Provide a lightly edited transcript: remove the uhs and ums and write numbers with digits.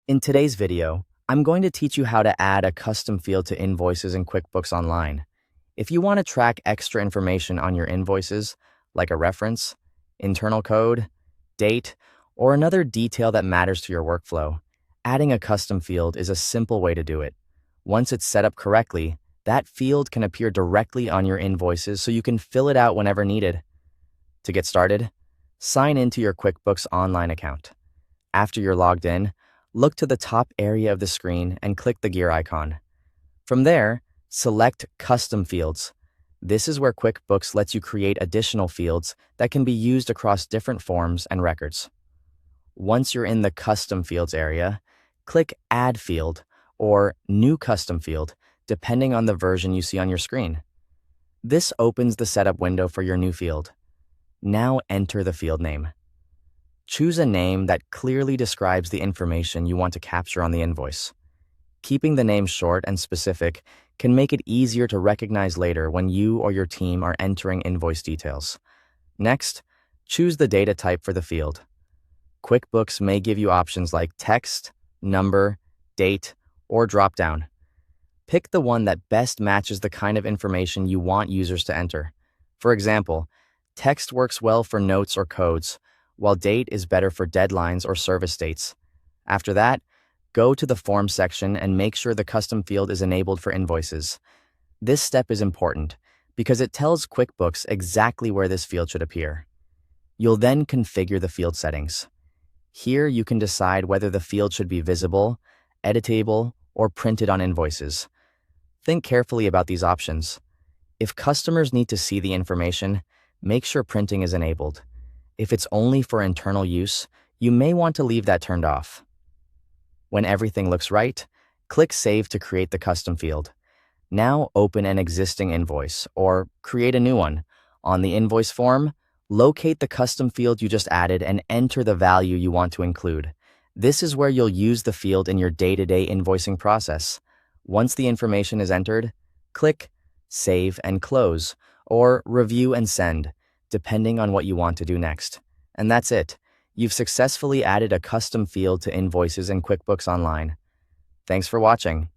In today's video, I'm going to teach you how to add a custom field to invoices in QuickBooks Online. If you want to track extra information on your invoices, like a reference, internal code, date, or another detail that matters to your workflow, adding a custom field is a simple way to do it. Once it's set up correctly, that field can appear directly on your invoices so you can fill it out whenever needed. To get started, sign into your QuickBooks Online account. After you're logged in, look to the top area of the screen and click the gear icon. From there, select Custom Fields. This is where QuickBooks lets you create additional fields that can be used across different forms and records. Once you're in the Custom Fields area, click Add Field or New Custom Field, depending on the version you see on your screen. This opens the setup window for your new field. Now enter the field name. Choose a name that clearly describes the information you want to capture on the invoice. Keeping the name short and specific can make it easier to recognize later when you or your team are entering invoice details. Next, choose the data type for the field. QuickBooks may give you options like text, number, date, or dropdown. Pick the one that best matches the kind of information you want users to enter. For example, text works well for notes or codes, while date is better for deadlines or service dates. After that, go to the Form section and make sure the custom field is enabled for invoices. This step is important because it tells QuickBooks exactly where this field should appear. You'll then configure the field settings. Here you can decide whether the field should be visible, editable, or printed on invoices. Think carefully about these options. If customers need to see the information, make sure printing is enabled. If it's only for internal use, you may want to leave that turned off. When everything looks right, click Save to create the custom field. Now open an existing invoice or create a new one. On the invoice form, locate the custom field you just added and enter the value you want to include. This is where you'll use the field in your day-to-day invoicing process. Once the information is entered, click Save and Close or Review and Send, depending on what you want to do next. And that's it. You've successfully added a custom field to invoices in QuickBooks Online. Thanks for watching.